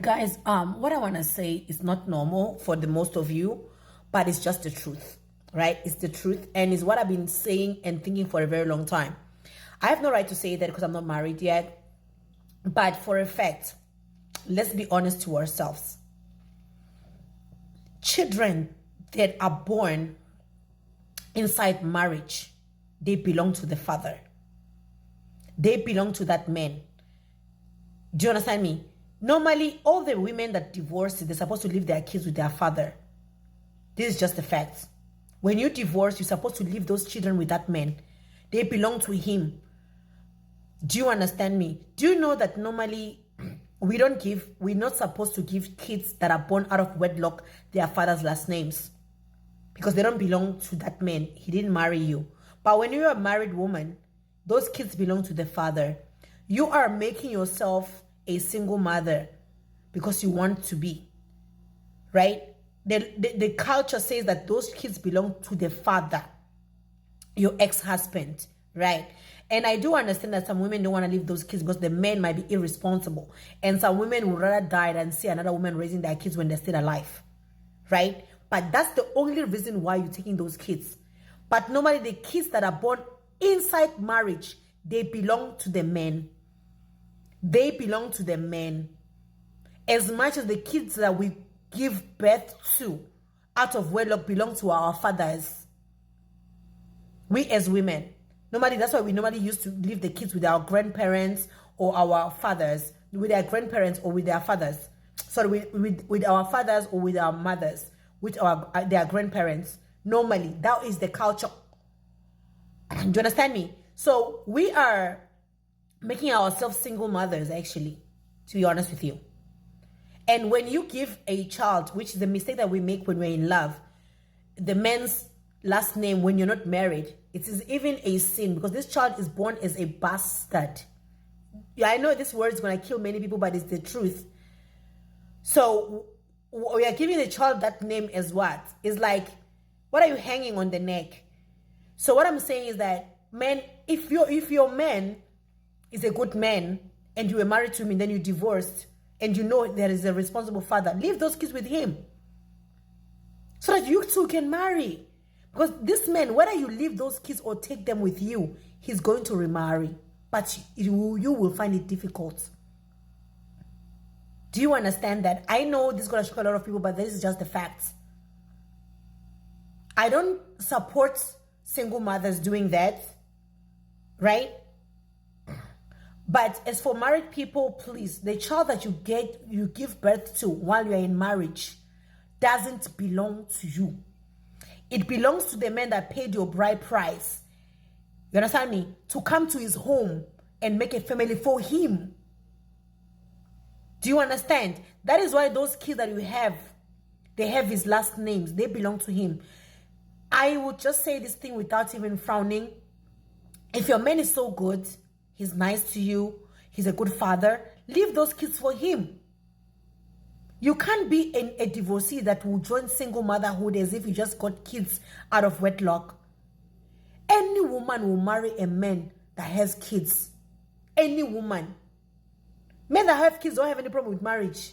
Guys, what I want to say is not normal for the most of you, but it's just the truth, right? It's the truth, and it's what I've been saying and thinking for a very long time. I have no right to say that because I'm not married yet, but for a fact, let's be honest to ourselves. Children that are born inside marriage, they belong to the father. They belong to that man. Do you understand me? Normally, all the women that divorce, they're supposed to leave their kids with their father. This is just the fact. When you divorce, you're supposed to leave those children with that man. They belong to him. Do you understand me? Do you know that normally we're not supposed to give kids that are born out of wedlock their father's last names? Because they don't belong to that man. He didn't marry you. But when you're a married woman, those kids belong to the father. You are making yourself a single mother because you want to be, right? The culture says that those kids belong to the father, your ex-husband, right? And I do understand that some women don't want to leave those kids because the men might be irresponsible. And some women would rather die than see another woman raising their kids when they're still alive, right? But that's the only reason why you're taking those kids. But normally the kids that are born inside marriage, they belong to the men. They belong to the men. As much as the kids that we give birth to out of wedlock belong to our fathers. We as women, normally that's why we normally used to leave the kids with our grandparents or our fathers, with their grandparents or with their fathers. Sorry, with our fathers or with our mothers, with their grandparents. Normally, that is the culture. Do you understand me? So we are making ourselves single mothers, actually, to be honest with you. And when you give a child, which is the mistake that we make when we're in love, the man's last name when you're not married, it is even a sin because this child is born as a bastard. Yeah, I know this word is going to kill many people, but it's the truth. So we are giving the child that name as what? It's like, what are you hanging on the neck? So what I'm saying is that, man, if your man is a good man and you were married to him and then you divorced and you know there is a responsible father, leave those kids with him so that you two can marry. Because this man, whether you leave those kids or take them with you, he's going to remarry. But you will find it difficult. Do you understand that? I know this is going to shock a lot of people, but this is just the facts. I don't support single mothers doing that, right? But as for married people, please, the child that you give birth to while you're in marriage doesn't belong to you. It belongs to the man that paid your bride price. You understand me? To come to his home and make a family for him. Do you understand? That is why those kids that you have, they have his last names. They belong to him. I would just say this thing without even frowning. If your man is so good, he's nice to you, he's a good father, leave those kids for him. You can't be a divorcee that will join single motherhood as if you just got kids out of wedlock. Any woman will marry a man that has kids. Any woman. Men that have kids don't have any problem with marriage.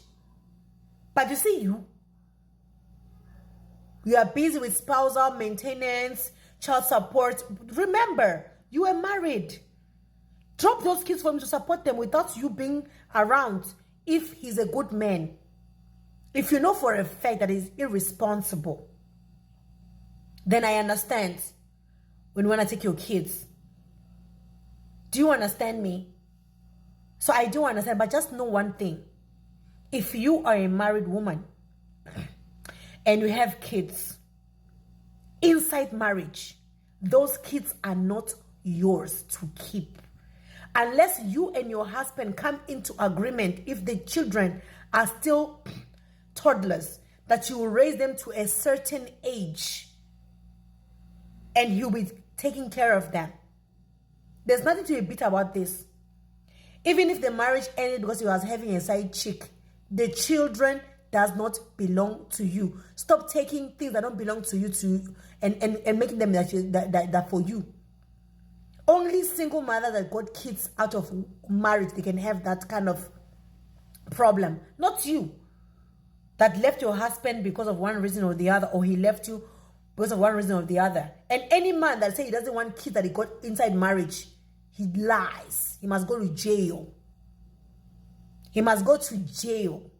But you see, you are busy with spousal maintenance, child support. Remember, you are married. Drop those kids for him to support them without you being around if he's a good man. If you know for a fact that he's irresponsible, then I understand when you want to take your kids. Do you understand me? So I do understand, but just know one thing. If you are a married woman and you have kids inside marriage, those kids are not yours to keep. Unless you and your husband come into agreement, if the children are still toddlers, that you will raise them to a certain age and you'll be taking care of them. There's nothing to be bitter about this. Even if the marriage ended because he was having a side chick, the children does not belong to you. Stop taking things that don't belong to you and making them that for you. Only single mother that got kids out of marriage, they can have that kind of problem, not you that left your husband because of one reason or the other, or he left you because of one reason or the other. And any man that say he doesn't want kids that he got inside marriage, he lies. He must go to jail. He must go to jail.